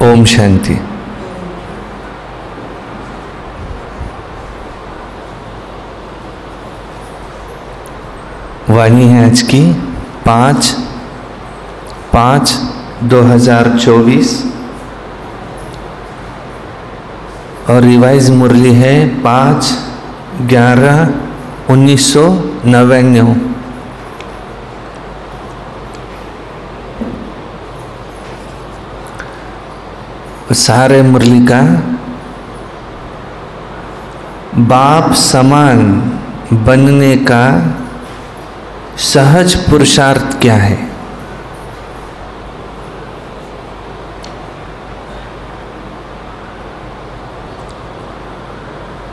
ओम शांति। वाणी है आज की 5/5/2024 और रिवाइज मुरली है 5/11/1999। सारे मुरली का बाप समान बनने का सहज पुरुषार्थ क्या है।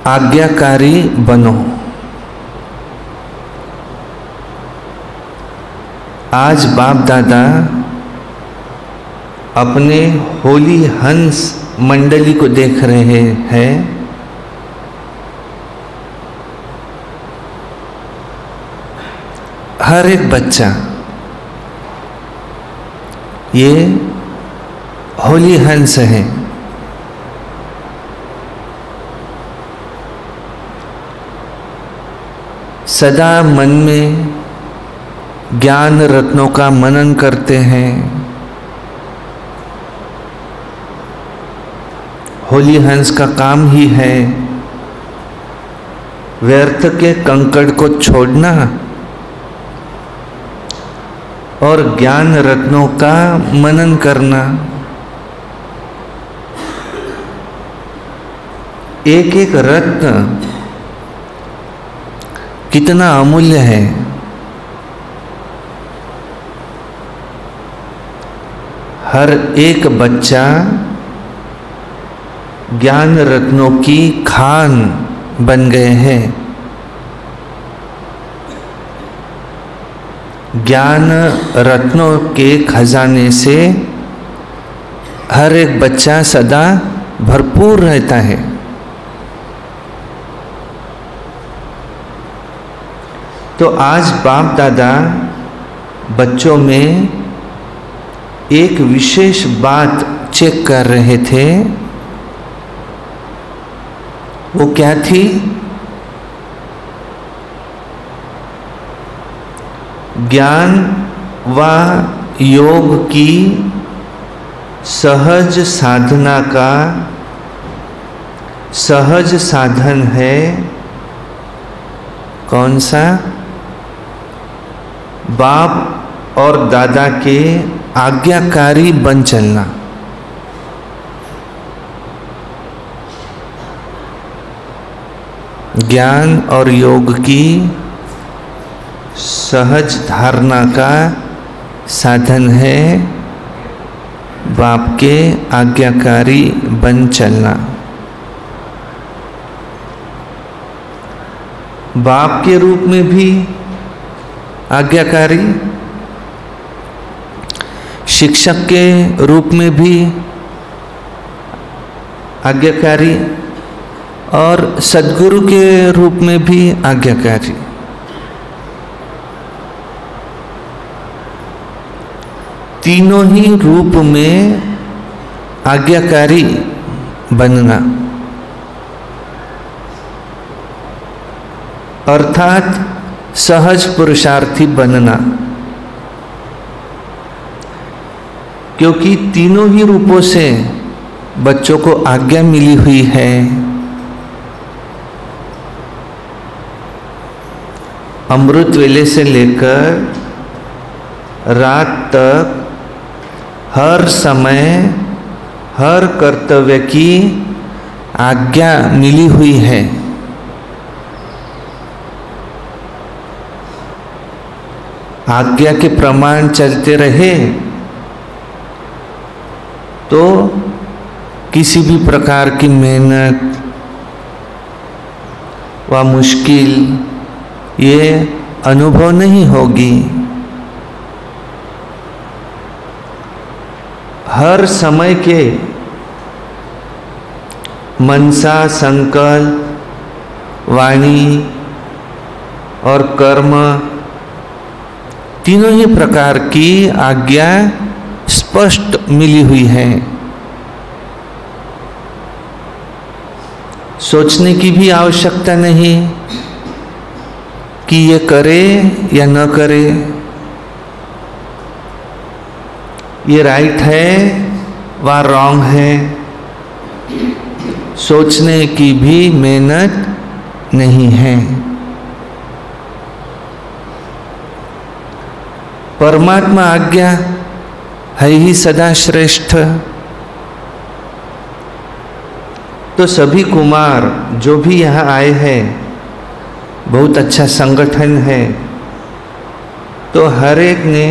आज्ञाकारी बनो। आज बाप दादा अपने होली हंस मंडली को देख रहे हैं। हर एक बच्चा ये होली हंस है। सदा मन में ज्ञान रत्नों का मनन करते हैं। होली हंस का काम ही है व्यर्थ के कंकड़ को छोड़ना और ज्ञान रत्नों का मनन करना। एक एक रत्न कितना अमूल्य है। हर एक बच्चा ज्ञान रत्नों की खान बन गए हैं। ज्ञान रत्नों के खजाने से हर एक बच्चा सदा भरपूर रहता है। तो आज बाप दादा बच्चों में एक विशेष बात चेक कर रहे थे। वो क्या थी? ज्ञान व योग की सहज साधना का सहज साधन है कौन सा? बाप और दादा के आज्ञाकारी बन चलना। ज्ञान और योग की सहज धारणा का साधन है बाप के आज्ञाकारी बन चलना। बाप के रूप में भी आज्ञाकारी, शिक्षक के रूप में भी आज्ञाकारी और सद्गुरु के रूप में भी आज्ञाकारी। तीनों ही रूप में आज्ञाकारी बनना अर्थात सहज पुरुषार्थी बनना। क्योंकि तीनों ही रूपों से बच्चों को आज्ञा मिली हुई है। अमृत वेले से लेकर रात तक हर समय हर कर्तव्य की आज्ञा मिली हुई है। आज्ञा के प्रमाण चलते रहे तो किसी भी प्रकार की मेहनत व मुश्किल ये अनुभव नहीं होगी। हर समय के मनसा, संकल्प, वाणी और कर्म तीनों ही प्रकार की आज्ञा स्पष्ट मिली हुई है। सोचने की भी आवश्यकता नहीं कि ये करे या न करे, ये राइट है व रॉन्ग है। सोचने की भी मेहनत नहीं है। परमात्मा आज्ञा है ही सदा श्रेष्ठ। तो सभी कुमार जो भी यहाँ आए हैं, बहुत अच्छा संगठन है। तो हर एक ने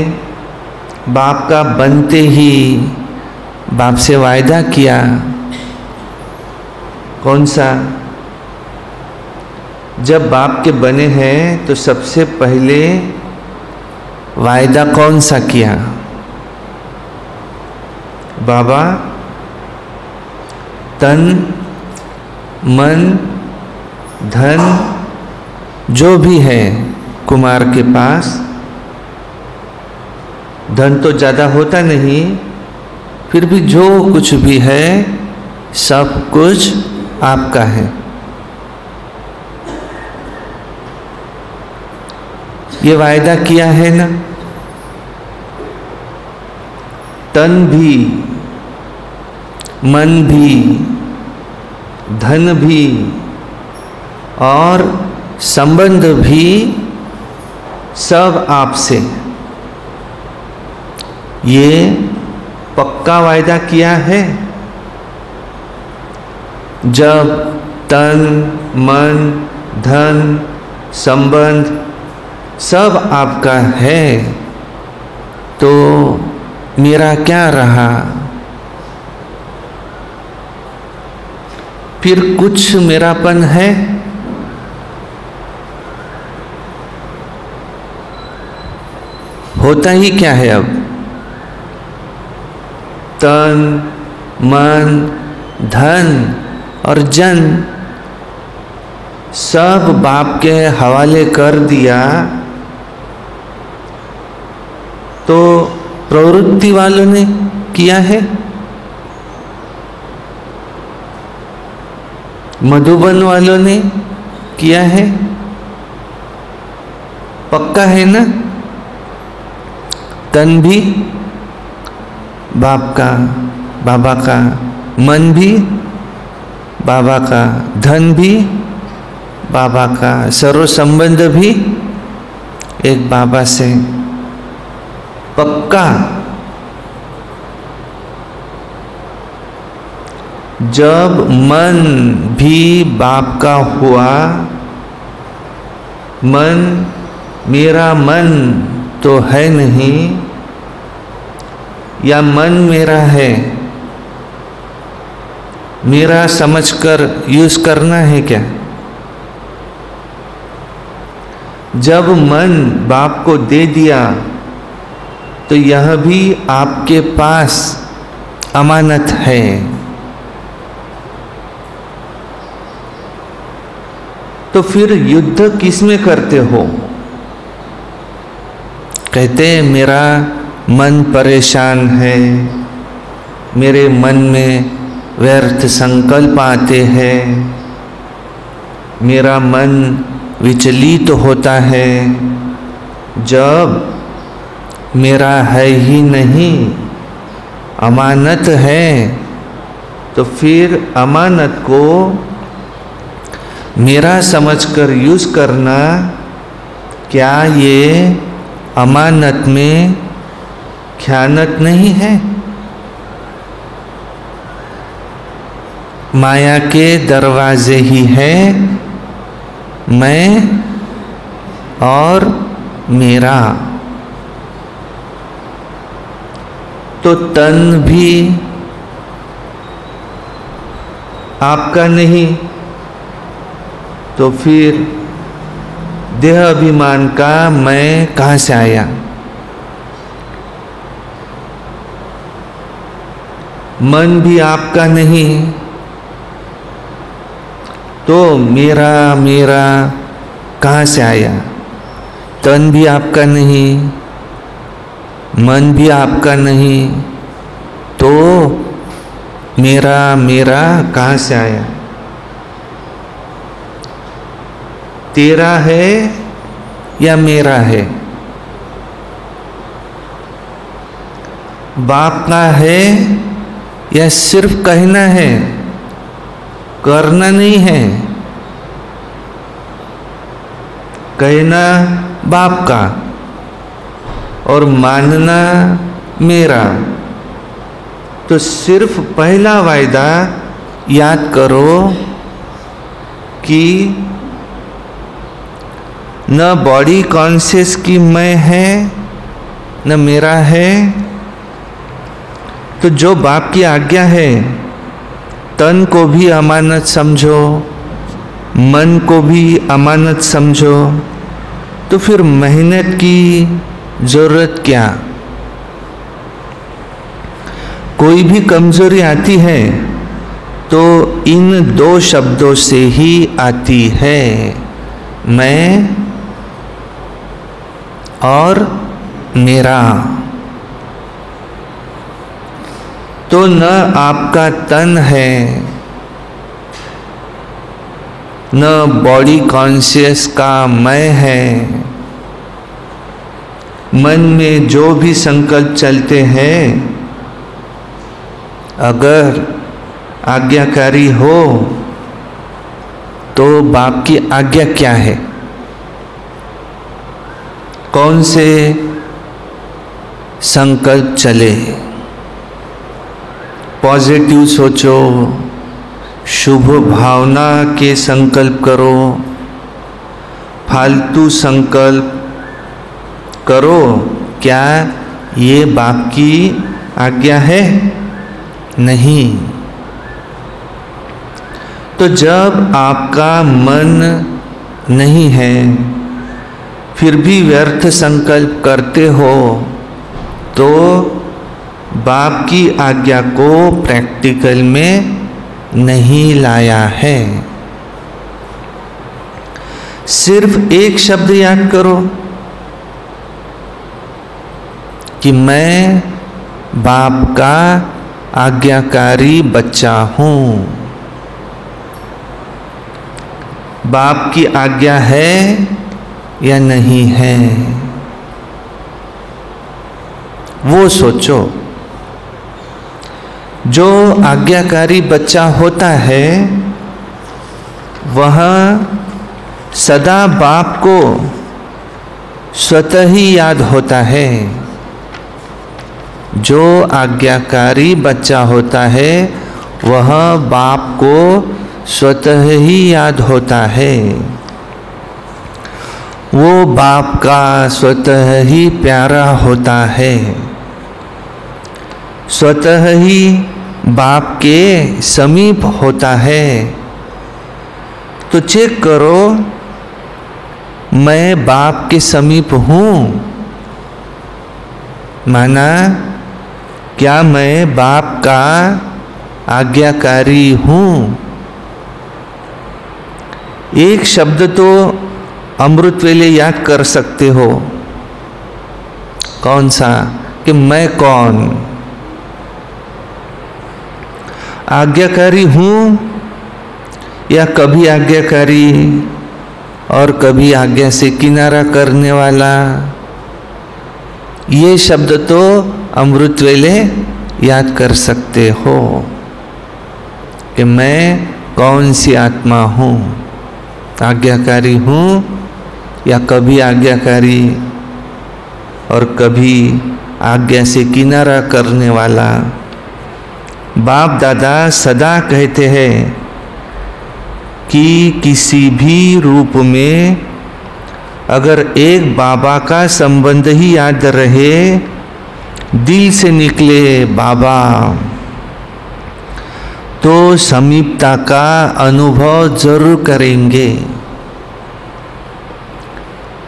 बाप का बनते ही बाप से वायदा किया। कौन सा? जब बाप के बने हैं तो सबसे पहले वायदा कौन सा किया? बाबा तन मन धन जो भी है कुमार के पास, धन तो ज़्यादा होता नहीं, फिर भी जो कुछ भी है सब कुछ आपका है। ये वायदा किया है ना। तन भी मन भी धन भी और संबंध भी सब आपसे, ये पक्का वायदा किया है। जब तन मन धन संबंध सब आपका है तो मेरा क्या रहा? फिर कुछ मेरापन है? होता ही क्या है अब? तन मन धन और जन सब बाप के हवाले कर दिया तो प्रवृत्ति वालों ने किया है। मधुबन वालों ने किया है। पक्का है ना? तन भी बाप का बाबा का, मन भी बाबा का, धन भी बाबा का, सर्व संबंध भी एक बाबा से पक्का। जब मन भी बाप का हुआ, मन मेरा मन तो है नहीं, या मन मेरा है, मेरा समझकर यूज करना है क्या? जब मन बाप को दे दिया तो यह भी आपके पास अमानत है। तो फिर युद्ध किस में करते हो? कहते हैं मेरा मन परेशान है, मेरे मन में व्यर्थ संकल्प आते हैं, मेरा मन विचलित होता है। जब मेरा है ही नहीं, अमानत है, तो फिर अमानत को मेरा समझकर यूज करना, क्या ये अमानत में ख़यानत नहीं है? माया के दरवाजे ही है मैं और मेरा। तो तन भी आपका नहीं, तो फिर देह अभिमान का मैं कहाँ से आया? मन भी आपका नहीं, तो मेरा मेरा कहाँ से आया? तन भी आपका नहीं, मन भी आपका नहीं, तो मेरा मेरा कहाँ से आया? तेरा है या मेरा है, बाप का है या सिर्फ कहना है, करना नहीं है। कहना बाप का और मानना मेरा। तो सिर्फ पहला वायदा याद करो कि न बॉडी कॉन्शियस की मैं है न मेरा है। तो जो बाप की आज्ञा है, तन को भी अमानत समझो, मन को भी अमानत समझो, तो फिर मेहनत की जरूरत क्या। कोई भी कमजोरी आती है तो इन दो शब्दों से ही आती है, मैं और मेरा। तो न आपका तन है न बॉडी कॉन्शियस का मैं है। मन में जो भी संकल्प चलते हैं, अगर आज्ञाकारी हो तो बाप की आज्ञा क्या है, कौन से संकल्प चले। पॉजिटिव सोचो, शुभ भावना के संकल्प करो, फालतू संकल्प करो, क्या ये बाप की आज्ञा है? नहीं। तो जब आपका मन नहीं है फिर भी व्यर्थ संकल्प करते हो तो बाप की आज्ञा को प्रैक्टिकल में नहीं लाया है। सिर्फ एक शब्द याद करो कि मैं बाप का आज्ञाकारी बच्चा हूं। बाप की आज्ञा है या नहीं है, वो सोचो। जो आज्ञाकारी बच्चा होता है वह सदा बाप को स्वतः ही याद होता है। जो आज्ञाकारी बच्चा होता है वह बाप को स्वतः ही याद होता है। वो बाप का स्वतः ही प्यारा होता है, स्वतः ही बाप के समीप होता है। तो चेक करो, मैं बाप के समीप हूँ? माना क्या मैं बाप का आज्ञाकारी हूँ? एक शब्द तो अमृत वेले याद कर सकते हो, कौन सा? कि मैं कौन आज्ञाकारी हूँ या कभी आज्ञाकारी और कभी आज्ञा से किनारा करने वाला। ये शब्द तो अमृत वेले याद कर सकते हो कि मैं कौन सी आत्मा हूँ, आज्ञाकारी हूँ या कभी आज्ञाकारी और कभी आज्ञा से किनारा करने वाला। बाप दादा सदा कहते हैं कि किसी भी रूप में अगर एक बाबा का संबंध ही याद रहे, दिल से निकले बाबा, तो समीपता का अनुभव जरूर करेंगे।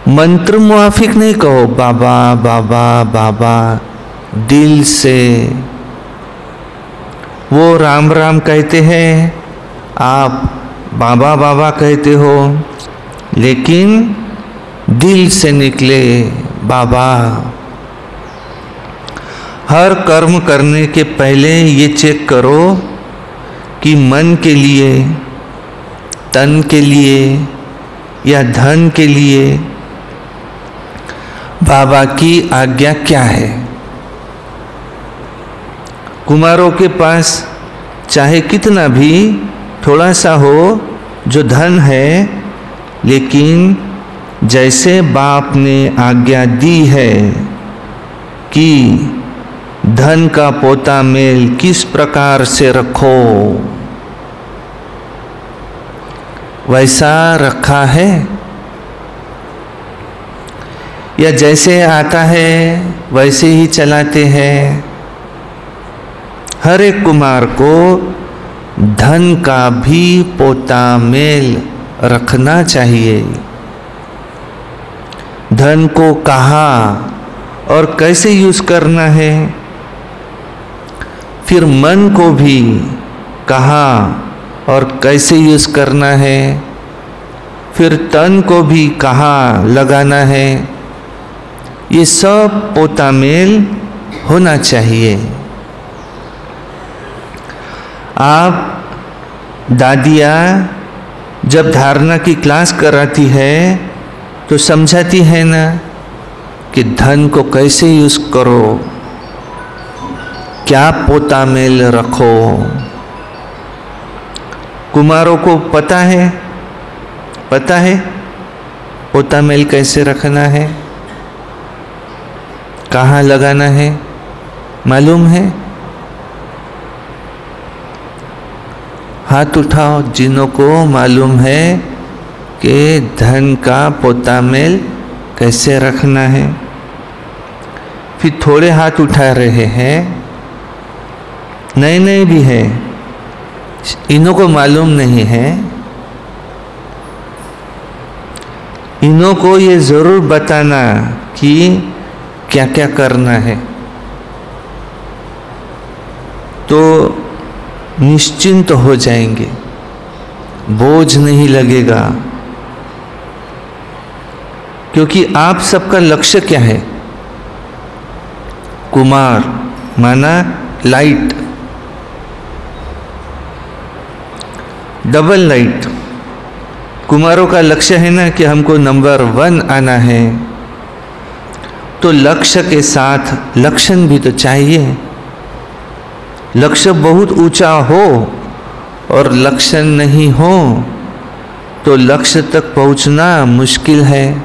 मंत्र मुआफिक नहीं कहो बाबा बाबा बाबा, दिल से। वो राम राम कहते हैं, आप बाबा बाबा कहते हो, लेकिन दिल से निकले बाबा। हर कर्म करने के पहले ये चेक करो कि मन के लिए, तन के लिए या धन के लिए बाबा की आज्ञा क्या है। कुमारों के पास चाहे कितना भी थोड़ा सा हो जो धन है, लेकिन जैसे बाप ने आज्ञा दी है कि धन का पोता मेल किस प्रकार से रखो, वैसा रखा है, या जैसे आता है वैसे ही चलाते हैं। हर एक कुमार को धन का भी पोता मेल रखना चाहिए। धन को कहाँ और कैसे यूज करना है, फिर मन को भी कहाँ और कैसे यूज करना है, फिर तन को भी कहाँ लगाना है, ये सब पोता मेल होना चाहिए। आप दादिया जब धारणा की क्लास कराती है तो समझाती है ना कि धन को कैसे यूज करो, क्या पोता मेल रखो। कुमारों को पता है पोता मेल कैसे रखना है, कहाँ लगाना है, मालूम है? हाथ उठाओ जिन्हों को मालूम है कि धन का पोता मेल कैसे रखना है। फिर थोड़े हाथ उठा रहे हैं, नए भी है, इन्हों को मालूम नहीं है। इन्हों को ये जरूर बताना कि क्या क्या करना है, तो निश्चिंत हो जाएंगे, बोझ नहीं लगेगा। क्योंकि आप सबका लक्ष्य क्या है? कुमार माना लाइट, डबल लाइट। कुमारों का लक्ष्य है ना कि हमको नंबर 1 आना है, तो लक्ष्य के साथ लक्षण भी तो चाहिए। लक्ष्य बहुत ऊंचा हो और लक्षण नहीं हो तो लक्ष्य तक पहुंचना मुश्किल है।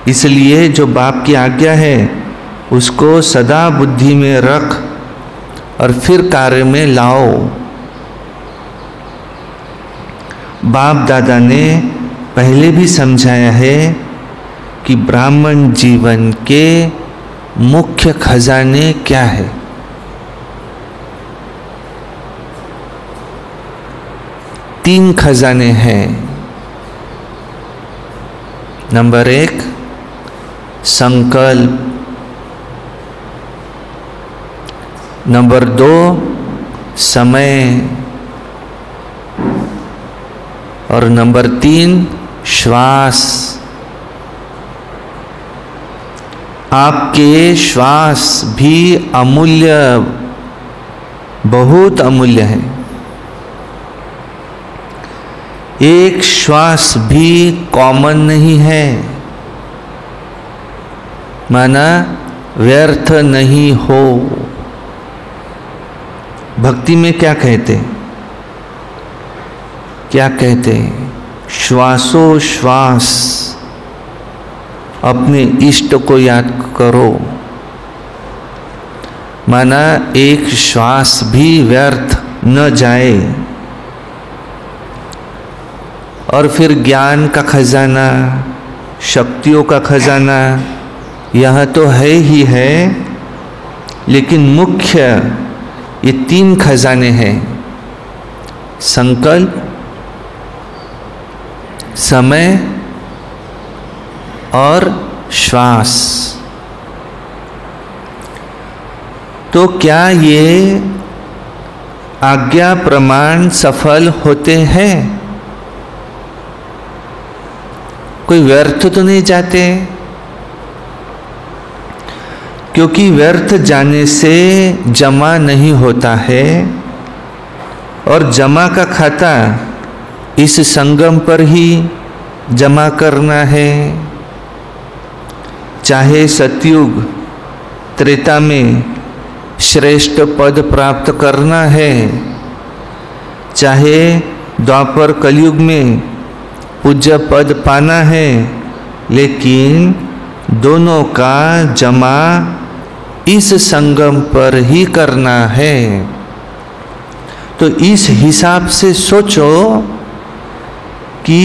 इसलिए जो बाप की आज्ञा है उसको सदा बुद्धि में रख और फिर कार्य में लाओ। बाप दादा ने पहले भी समझाया है कि ब्राह्मण जीवन के मुख्य खजाने क्या है। तीन खजाने हैं। नंबर 1 संकल्प, नंबर 2 समय और नंबर 3 श्वास। आपके श्वास भी अमूल्य, बहुत अमूल्य है। एक श्वास भी कॉमन नहीं है, माना व्यर्थ नहीं हो। भक्ति में क्या कहते, श्वासोश्वास अपने इष्ट को याद करो, माना एक श्वास भी व्यर्थ न जाए। और फिर ज्ञान का खजाना, शक्तियों का खजाना यह तो है ही है, लेकिन मुख्य ये 3 खजाने हैं, संकल्प, समय और श्वास। तो क्या ये आज्ञा प्रमाण सफल होते हैं? कोई व्यर्थ तो नहीं जाते? क्योंकि व्यर्थ जाने से जमा नहीं होता है, और जमा का खाता इस संगम पर ही जमा करना है, चाहे सतयुग त्रेता में श्रेष्ठ पद प्राप्त करना है, चाहे द्वापर कलयुग में पूज्य पद पाना है, लेकिन दोनों का जमा इस संगम पर ही करना है। तो इस हिसाब से सोचो कि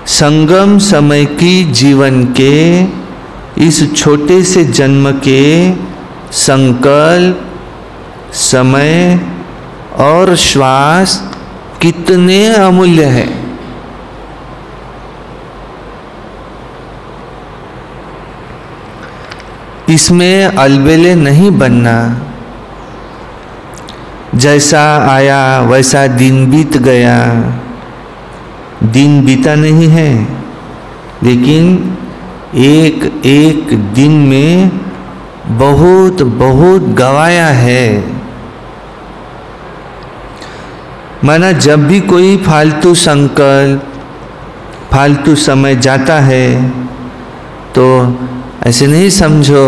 संगम समय की जीवन के इस छोटे से जन्म के संकल्प, समय और श्वास कितने अमूल्य है। इसमें अलबेले नहीं बनना। जैसा आया वैसा दिन बीत गया, दिन बीता नहीं है, लेकिन एक एक दिन में बहुत बहुत गवाया है। माना जब भी कोई फालतू संकल्प, फालतू समय जाता है तो ऐसे नहीं समझो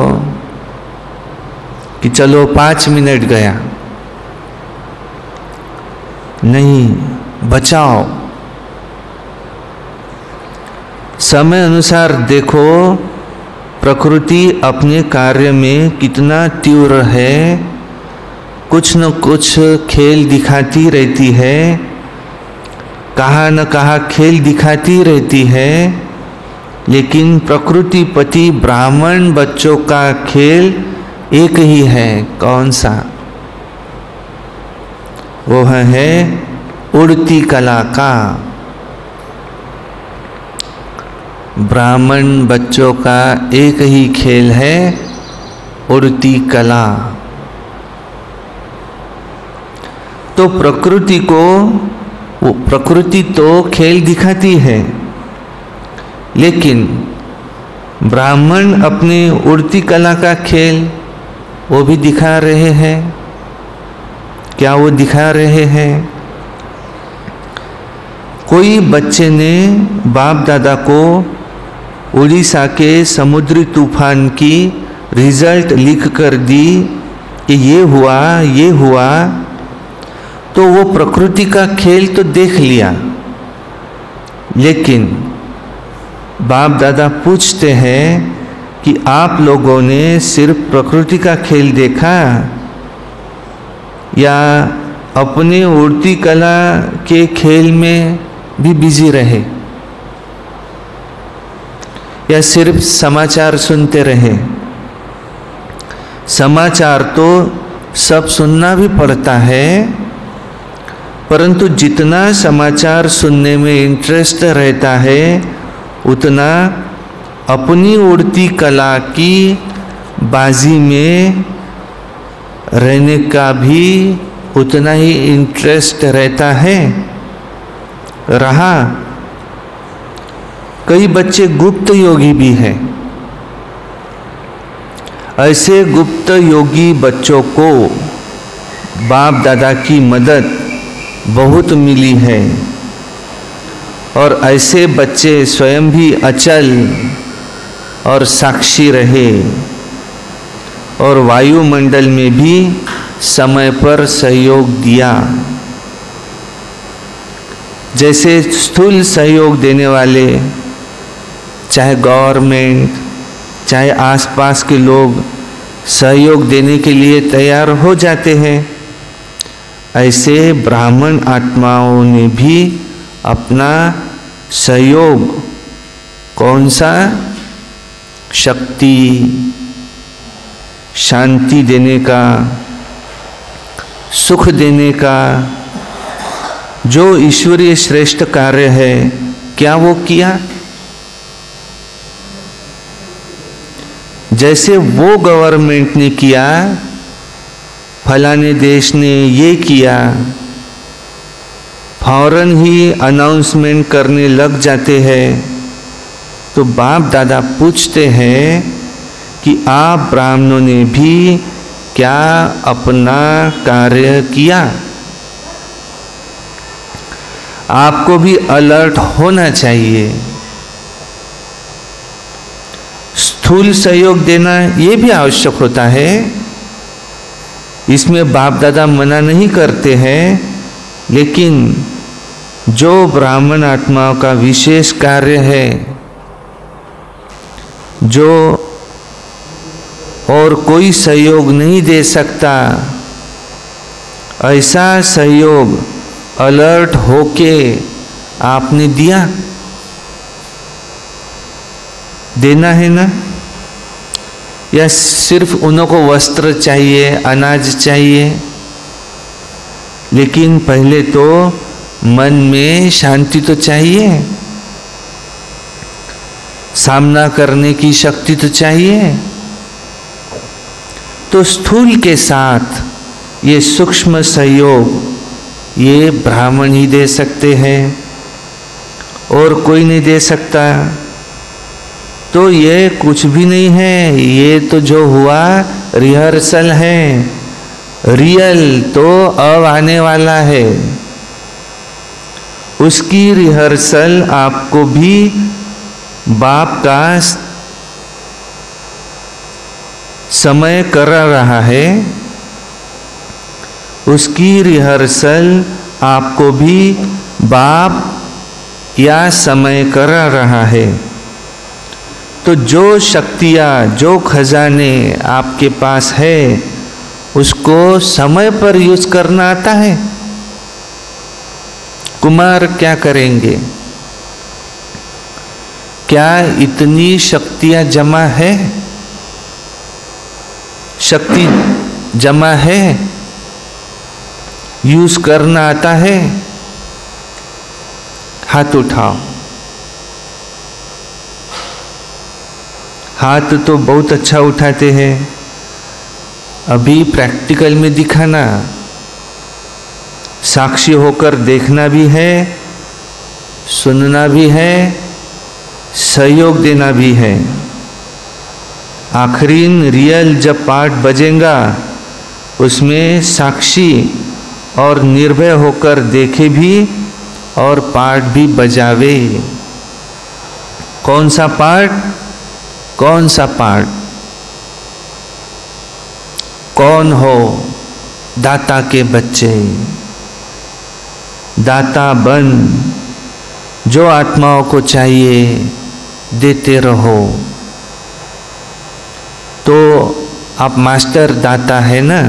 कि चलो 5 मिनट गया, नहीं, बचाओ। समय अनुसार देखो प्रकृति अपने कार्य में कितना तीव्र है, कुछ न कुछ खेल दिखाती रहती है, कहाँ न कहाँ खेल दिखाती रहती है। लेकिन प्रकृति पति ब्राह्मण बच्चों का खेल एक ही है। कौन सा? वो है उड़ती कला का। ब्राह्मण बच्चों का एक ही खेल है, उड़ती कला। तो प्रकृति तो खेल दिखाती है, लेकिन ब्राह्मण अपने उड़ती कला का खेल वो भी दिखा रहे हैं। क्या वो दिखा रहे हैं? कोई बच्चे ने बाप दादा को उड़ीसा के समुद्री तूफान की रिजल्ट लिख कर दी कि ये हुआ, तो वो प्रकृति का खेल तो देख लिया, लेकिन बाप दादा पूछते हैं कि आप लोगों ने सिर्फ प्रकृति का खेल देखा या अपने उड़ती कला के खेल में भी बिजी रहे, या सिर्फ समाचार सुनते रहे? समाचार तो सब सुनना भी पड़ता है, परंतु जितना समाचार सुनने में इंटरेस्ट रहता है, उतना अपनी उड़ती कला की बाजी में रहने का भी उतना ही इंटरेस्ट रहता है। रहा कई बच्चे गुप्त योगी भी हैं। ऐसे गुप्त योगी बच्चों को बाप दादा की मदद बहुत मिली है, और ऐसे बच्चे स्वयं भी अचल और साक्षी रहे, और वायुमंडल में भी समय पर सहयोग दिया। जैसे स्थूल सहयोग देने वाले, चाहे गवर्नमेंट, चाहे आसपास के लोग सहयोग देने के लिए तैयार हो जाते हैं, ऐसे ब्राह्मण आत्माओं ने भी अपना सहयोग, कौन सा? शक्ति, शांति देने का, सुख देने का, जो ईश्वरीय श्रेष्ठ कार्य है, क्या वो किया? जैसे वो गवर्नमेंट ने किया, फलाने देश ने ये किया, फौरन ही अनाउंसमेंट करने लग जाते हैं, तो बाप दादा पूछते हैं कि आप ब्राह्मणों ने भी क्या अपना कार्य किया? आपको भी अलर्ट होना चाहिए। स्थूल सहयोग देना ये भी आवश्यक होता है, इसमें बाप दादा मना नहीं करते हैं, लेकिन जो ब्राह्मण आत्माओं का विशेष कार्य है, जो और कोई सहयोग नहीं दे सकता, ऐसा सहयोग अलर्ट होके आपने दिया, देना है ना। या सिर्फ उनको वस्त्र चाहिए, अनाज चाहिए, लेकिन पहले तो मन में शांति तो चाहिए, सामना करने की शक्ति तो चाहिए। तो स्थूल के साथ ये सूक्ष्म सहयोग ये ब्राह्मण ही दे सकते हैं और कोई नहीं दे सकता। तो ये कुछ भी नहीं है, ये तो जो हुआ रिहर्सल है, रियल तो अब आने वाला है। उसकी रिहर्सल आपको भी बाप का समय कर रहा है, उसकी रिहर्सल आपको भी बाप या समय कर रहा है। तो जो शक्तियाँ, जो खजाने आपके पास है, उसको समय पर यूज करना आता है। कुमार क्या करेंगे? क्या इतनी शक्तियाँ जमा है? शक्ति जमा है, यूज करना आता है? हाथ उठाओ। हाथ तो बहुत अच्छा उठाते हैं, अभी प्रैक्टिकल में दिखाना, साक्षी होकर देखना भी है, सुनना भी है, सहयोग देना भी है। आखिरी रियल जब पाठ बजेगा उसमें साक्षी और निर्भय होकर देखे भी और पाठ भी बजावे। कौन सा पाठ? कौन सा पाठ? कौन हो? दाता के बच्चे, दाता बन, जो आत्माओं को चाहिए देते रहो। तो आप मास्टर दाता है ना,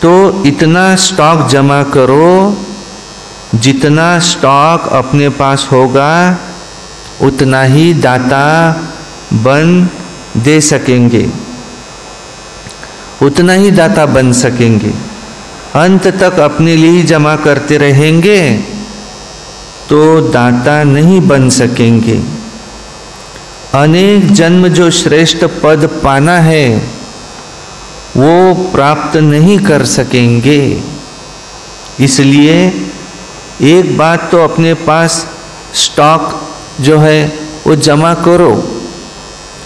तो इतना स्टॉक जमा करो, जितना स्टॉक अपने पास होगा उतना ही दाता बन दे सकेंगे, उतना ही दाता बन सकेंगे। अंत तक अपने लिए जमा करते रहेंगे तो दाता नहीं बन सकेंगे। अनेक जन्म जो श्रेष्ठ पद पाना है वो प्राप्त नहीं कर सकेंगे। इसलिए एक बात तो अपने पास स्टॉक जो है वो जमा करो।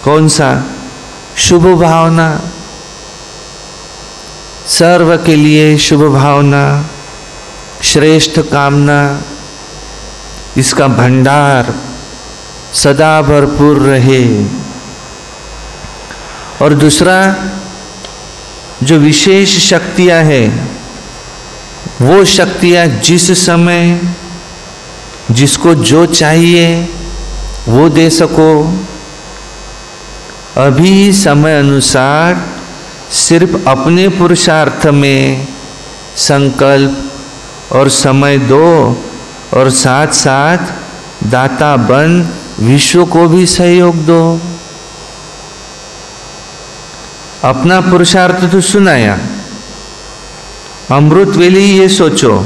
कौन सा? शुभ भावना, सर्व के लिए शुभ भावना, श्रेष्ठ कामना, इसका भंडार सदा भरपूर रहे। और दूसरा, जो विशेष शक्तियां हैं वो शक्तियां जिस समय जिसको जो चाहिए वो दे सको। अभी समय अनुसार सिर्फ अपने पुरुषार्थ में संकल्प और समय दो और साथ साथ दाता बन विश्व को भी सहयोग दो। अपना पुरुषार्थ तो सुनाया, अमृत वेले ये सोचो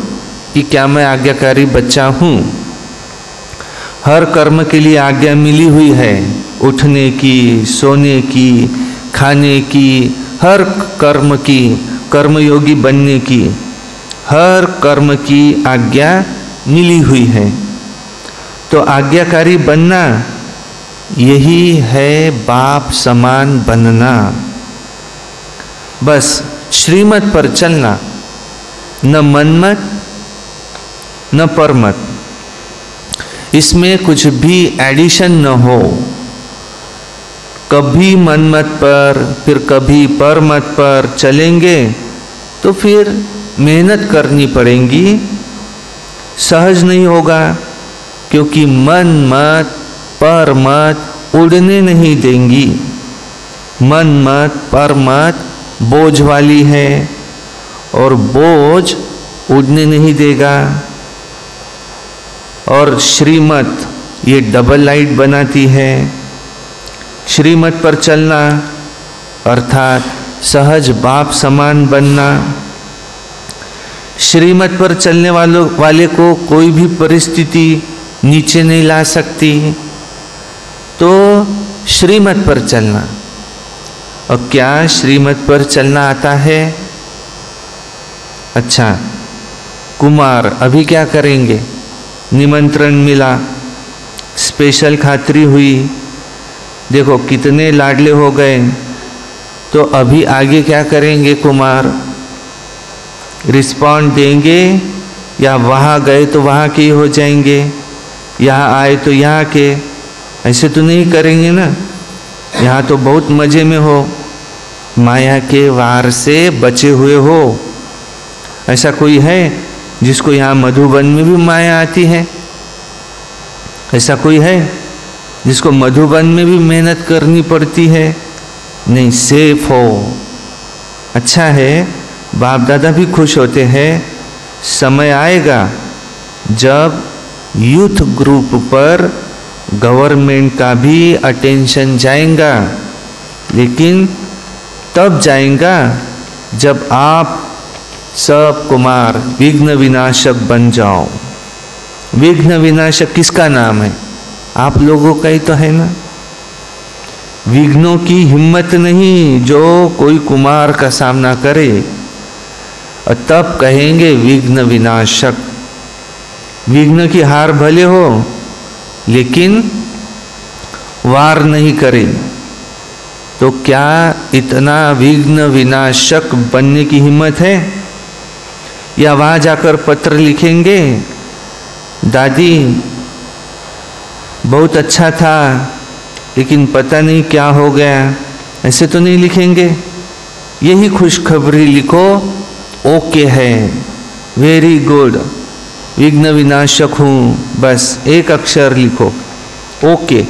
कि क्या मैं आज्ञाकारी बच्चा हूँ। हर कर्म के लिए आज्ञा मिली हुई है, उठने की, सोने की, खाने की, हर कर्म की, कर्मयोगी बनने की, हर कर्म की आज्ञा मिली हुई है। तो आज्ञाकारी बनना यही है बाप समान बनना। बस श्रीमत पर चलना, न मनमत न परमत, इसमें कुछ भी एडिशन न हो। कभी मनमत पर फिर कभी परमत पर चलेंगे तो फिर मेहनत करनी पड़ेगी, सहज नहीं होगा, क्योंकि मन मत पर मत उड़ने नहीं देंगी। मन मत पर मत बोझ वाली है और बोझ उड़ने नहीं देगा। और श्रीमत ये डबल लाइट बनाती है। श्रीमत पर चलना अर्थात सहज बाप समान बनना। श्रीमत पर चलने वाले को कोई भी परिस्थिति नीचे नहीं ला सकती। तो श्रीमत पर चलना। और क्या श्रीमत पर चलना आता है? अच्छा, कुमार अभी क्या करेंगे? निमंत्रण मिला, स्पेशल खातिरी हुई, देखो कितने लाडले हो गए, तो अभी आगे क्या करेंगे कुमार? रिस्पॉन्ड देंगे या वहाँ गए तो वहाँ के हो जाएंगे, यहाँ आए तो यहाँ के? ऐसे तो नहीं करेंगे ना। यहाँ तो बहुत मज़े में हो, माया के वार से बचे हुए हो। ऐसा कोई है जिसको यहाँ मधुबन में भी माया आती है? ऐसा कोई है जिसको मधुबन में भी मेहनत करनी पड़ती है? नहीं, सेफ हो। अच्छा है, बाप दादा भी खुश होते हैं। समय आएगा जब यूथ ग्रुप पर गवर्नमेंट का भी अटेंशन जाएगा, लेकिन तब जाएगा जब आप सब कुमार विघ्न विनाशक बन जाओ। विघ्न विनाशक किसका नाम है? आप लोगों का ही तो है ना। विघ्नों की हिम्मत नहीं जो कोई कुमार का सामना करे, और तब कहेंगे विघ्न विनाशक। विघ्न की हार भले हो लेकिन वार नहीं करे, तो क्या इतना विघ्न विनाशक बनने की हिम्मत है? या वहाँ जाकर पत्र लिखेंगे, दादी बहुत अच्छा था लेकिन पता नहीं क्या हो गया? ऐसे तो नहीं लिखेंगे। यही खुशखबरी लिखो, ओके है, वेरी गुड, विघ्न विनाशक हूँ, बस एक अक्षर लिखो, ओके।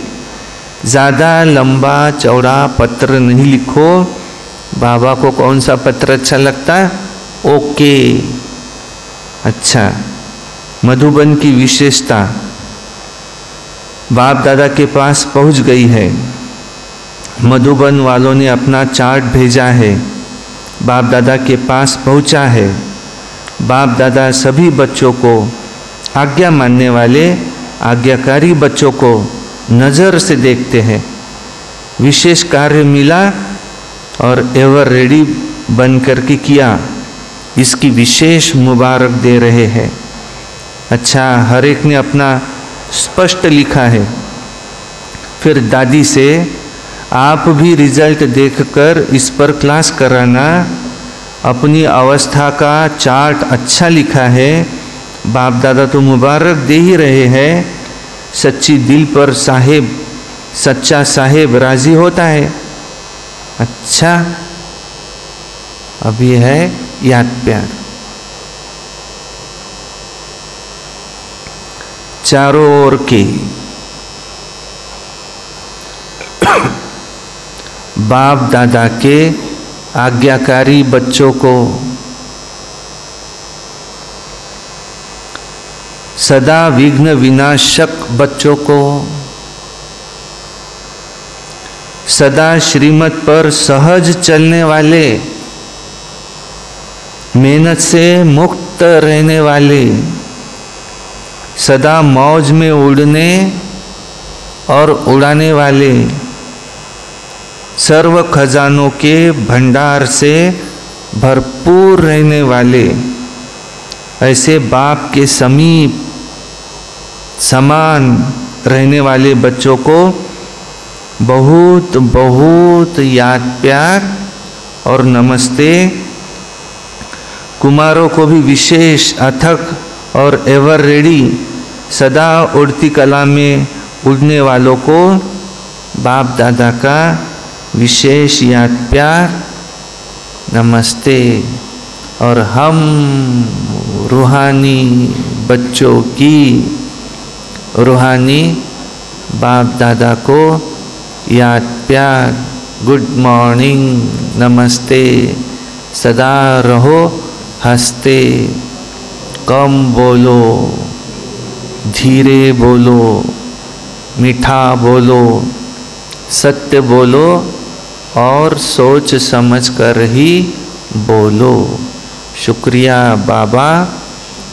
ज़्यादा लंबा चौड़ा पत्र नहीं लिखो। बाबा को कौन सा पत्र अच्छा लगता है? ओके। अच्छा, मधुबन की विशेषता बाप दादा के पास पहुंच गई है। मधुबन वालों ने अपना चार्ट भेजा है, बाप दादा के पास पहुंचा है। बाप दादा सभी बच्चों को, आज्ञा मानने वाले आज्ञाकारी बच्चों को नज़र से देखते हैं। विशेष कार्य मिला और एवर रेडी बन करके किया, इसकी विशेष मुबारक दे रहे हैं। अच्छा, हर एक ने अपना स्पष्ट लिखा है। फिर दादी से आप भी रिजल्ट देखकर इस पर क्लास कराना। अपनी अवस्था का चार्ट अच्छा लिखा है, बाप दादा तो मुबारक दे ही रहे हैं। सच्ची दिल पर साहेब, सच्चा साहेब राजी होता है। अच्छा, अब ये है याद प्यार। चारों ओर के बाप दादा के आज्ञाकारी बच्चों को सदा विघ्न विनाशक बच्चों को सदा श्रीमत पर सहज चलने वाले, मेहनत से मुक्त रहने वाले, सदा मौज में उड़ने और उड़ाने वाले, सर्व खजानों के भंडार से भरपूर रहने वाले, ऐसे बाप के समीप समान रहने वाले बच्चों को बहुत बहुत याद प्यार और नमस्ते। कुमारों को भी विशेष अथक और एवर रेडी सदा उड़ती कला में उड़ने वालों को बाप दादा का विशेष याद प्यार नमस्ते। और हम रूहानी बच्चों की रूहानी बाप दादा को याद प्यार गुड मॉर्निंग नमस्ते। सदा रहो हंसते, कम बोलो, धीरे बोलो, मीठा बोलो, सत्य बोलो और सोच समझ कर ही बोलो। शुक्रिया बाबा,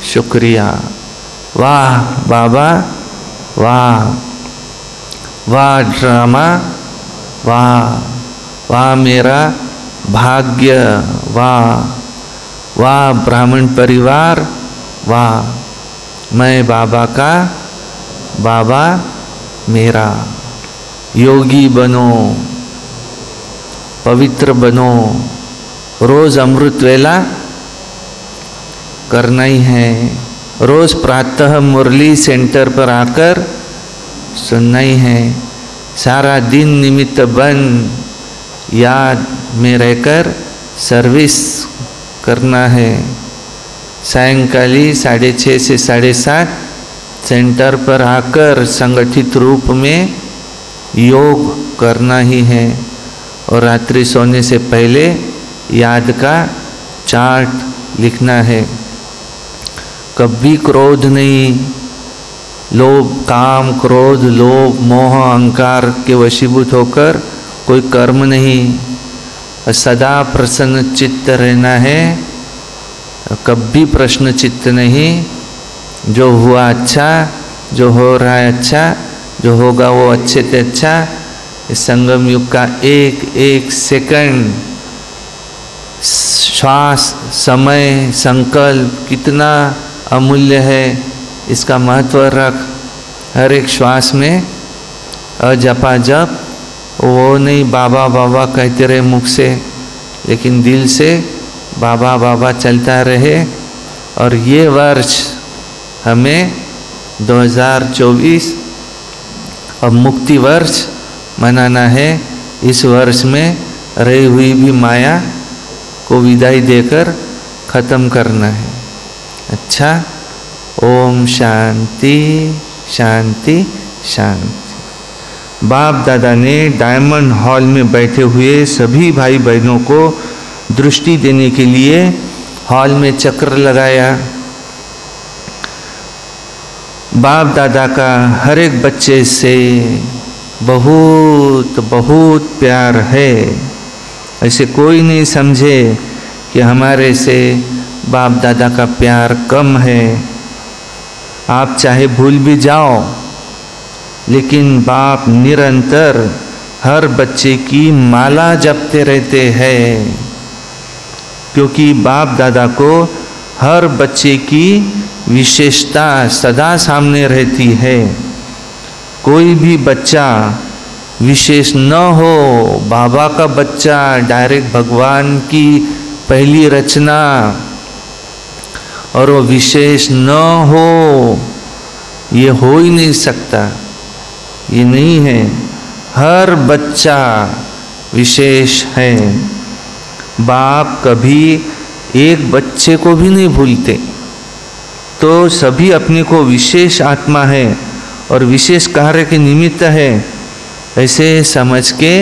शुक्रिया। वाह बाबा, वाह वाह ड्रामा, वाह वाह मेरा भाग्य, वाह वाह ब्राह्मण परिवार, वाह मैं बाबा का, बाबा मेरा। योगी बनो, पवित्र बनो, रोज अमृत वेला करना ही है। रोज प्रातः मुरली सेंटर पर आकर सुनना ही है। सारा दिन निमित्त बन याद में रहकर सर्विस करना है। सायंकाली 6:30 से 7:30 सेंटर पर आकर संगठित रूप में योग करना ही है। और रात्रि सोने से पहले याद का चार्ट लिखना है। कभी क्रोध नहीं, लोभ, काम, क्रोध, लोभ, मोह, अहंकार के वशीभूत होकर कोई कर्म नहीं। सदा प्रसन्न चित्त रहना है, कभी प्रश्न चित्त नहीं। जो हुआ अच्छा, जो हो रहा है अच्छा, जो होगा वो अच्छे से अच्छा। इस संगम युग का एक एक सेकंड, श्वास, समय, संकल्प कितना अमूल्य है, इसका महत्व रख। हर एक श्वास में अजपा जप, वो नहीं बाबा बाबा कहते रहे मुख से, लेकिन दिल से बाबा बाबा चलता रहे। और ये वर्ष हमें 2024 अब मुक्ति वर्ष मनाना है। इस वर्ष में रही हुई भी माया को विदाई देकर ख़त्म करना है। अच्छा, ओम शांति शांति शांति। बाप दादा ने डायमंड हॉल में बैठे हुए सभी भाई बहनों को दृष्टि देने के लिए हॉल में चक्र लगाया। बाप दादा का हर एक बच्चे से बहुत बहुत प्यार है। ऐसे कोई नहीं समझे कि हमारे से बाप दादा का प्यार कम है। आप चाहे भूल भी जाओ, लेकिन बाप निरंतर हर बच्चे की माला जपते रहते हैं, क्योंकि बाप दादा को हर बच्चे की विशेषता सदा सामने रहती है। कोई भी बच्चा विशेष न हो, बाबा का बच्चा डायरेक्ट भगवान की पहली रचना, और वो विशेष न हो, ये हो ही नहीं सकता। ये नहीं है, हर बच्चा विशेष है। बाप कभी एक बच्चे को भी नहीं भूलते। तो सभी अपने को विशेष आत्मा है और विशेष कार्य के निमित्त है, ऐसे समझ के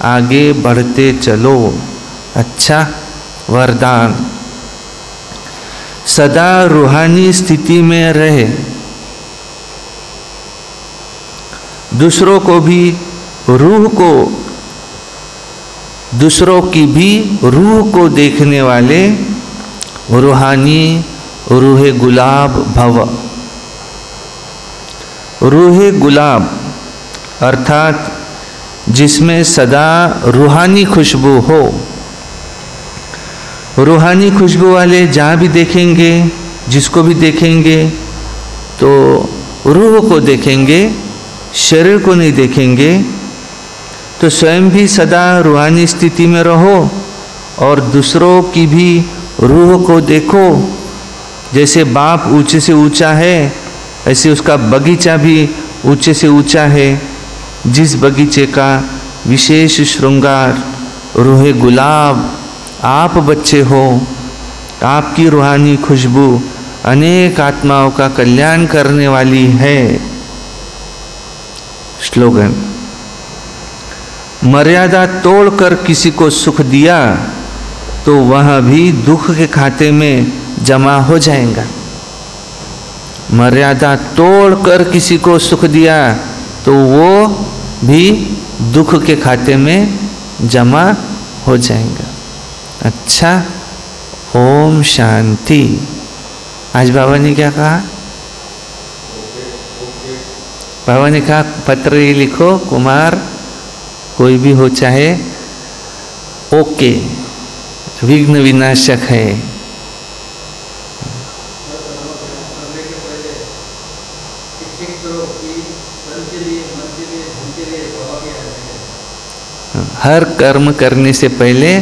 आगे बढ़ते चलो। अच्छा वरदान, सदा रूहानी स्थिति में रहे, दूसरों को भी रूह को, दूसरों की भी रूह को देखने वाले रूहानी रूह गुलाब भव। रूह गुलाब अर्थात जिसमें सदा रूहानी खुशबू हो। रूहानी खुशबू वाले जहाँ भी देखेंगे, जिसको भी देखेंगे तो रूह को देखेंगे, शरीर को नहीं देखेंगे। तो स्वयं भी सदा रूहानी स्थिति में रहो और दूसरों की भी रूह को देखो। जैसे बाप ऊंचे से ऊंचा है, ऐसे उसका बगीचा भी ऊंचे से ऊंचा है। जिस बगीचे का विशेष श्रृंगार रूहे गुलाब आप बच्चे हो, आपकी रूहानी खुशबू अनेक आत्माओं का कल्याण करने वाली है। स्लोगन, मर्यादा तोड़कर किसी को सुख दिया तो वह भी दुख के खाते में जमा हो जाएगा। मर्यादा तोड़कर किसी को सुख दिया तो वो भी दुख के खाते में जमा हो जाएगा। अच्छा, ओम शांति। आज बाबा ने क्या कहा? बाबा ने कहा पत्र ये लिखो, कुमार कोई भी हो चाहे, ओके, विघ्न विनाशक है। हर कर्म करने से पहले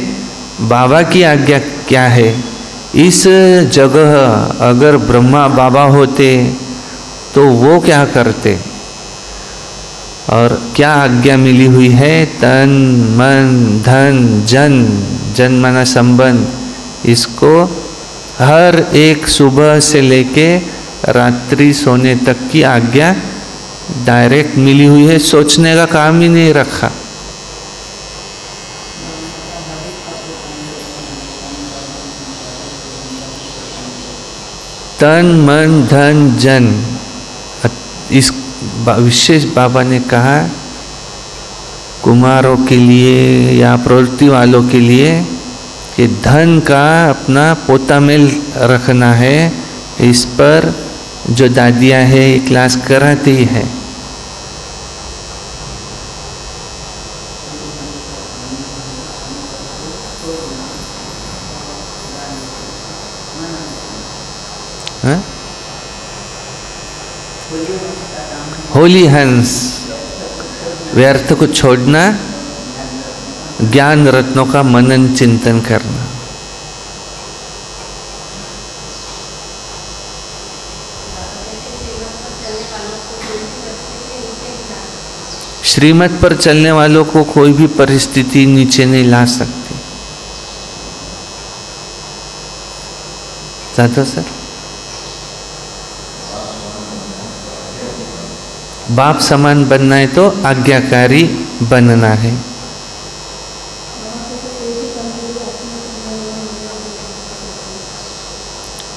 बाबा की आज्ञा क्या है। इस जगह अगर ब्रह्मा बाबा होते तो वो क्या करते और क्या आज्ञा मिली हुई है? तन मन धन जन, जन माना संबंध, इसको हर एक सुबह से लेके रात्रि सोने तक की आज्ञा डायरेक्ट मिली हुई है। सोचने का काम ही नहीं रखा। तन मन धन जन, इस विशेष बाबा ने कहा कुमारों के लिए या प्रवृत्ति वालों के लिए कि धन का अपना पोता में रखना है। इस पर जो दादियाँ है ये क्लास कराती है। हाँ? होली हंस, व्यर्थ को छोड़ना, ज्ञान रत्नों का मनन चिंतन करना। श्रीमत पर चलने वालों को कोई भी परिस्थिति नीचे नहीं ला सकती। साधो सर, बाप समान बनना है तो आज्ञाकारी बनना है।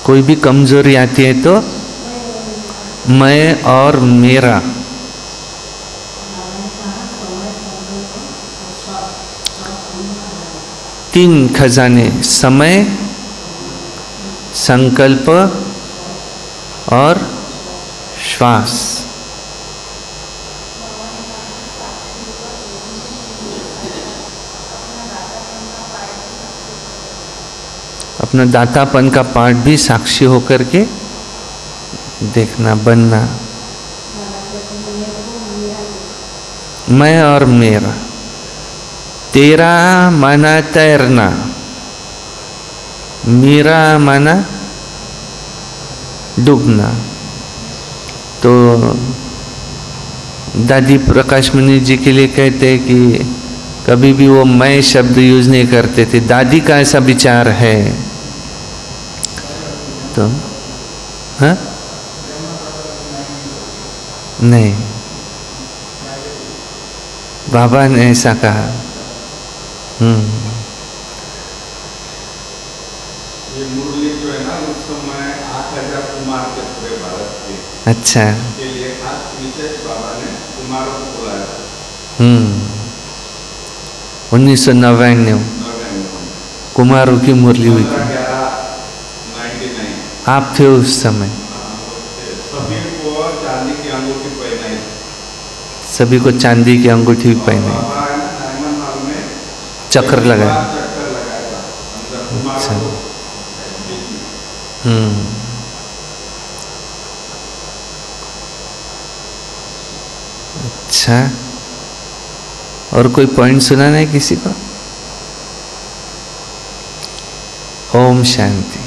कोई भी कमजोरी आती है तो मैं और मेरा, तीन खजाने, समय, संकल्प और श्वास। अपना दातापन का पार्ट भी साक्षी होकर के देखना, बनना। मैं और मेरा, तेरा माना तैरना, मेरा माना डूबना। तो दादी प्रकाश मणि जी के लिए कहते हैं कि कभी भी वो मैं शब्द यूज नहीं करते थे। दादी का ऐसा विचार है। तो हाँ, नहीं, बाबा ने ऐसा कहा। ये मुरली जो है ना, उस समय 8,000 कुमार के पूरे भारत के। अच्छा, के लिए खास विशेष बाबा ने कुमारों को बुलाया। 1999 कुमारों की मुरली हुई थी। 11/99 आप थे उस समय। सभी को चांदी की अंगूठी पहनाई। सभी को चांदी की अंगूठी पहनाई, बाबा है ना, डायमंड हॉल में चक्र लगाया। चक्कर लगाया था अंदर कुमार अच्छा। को बीच में। अच्छा, और कोई पॉइंट सुनाना है किसी को? ओम शांति।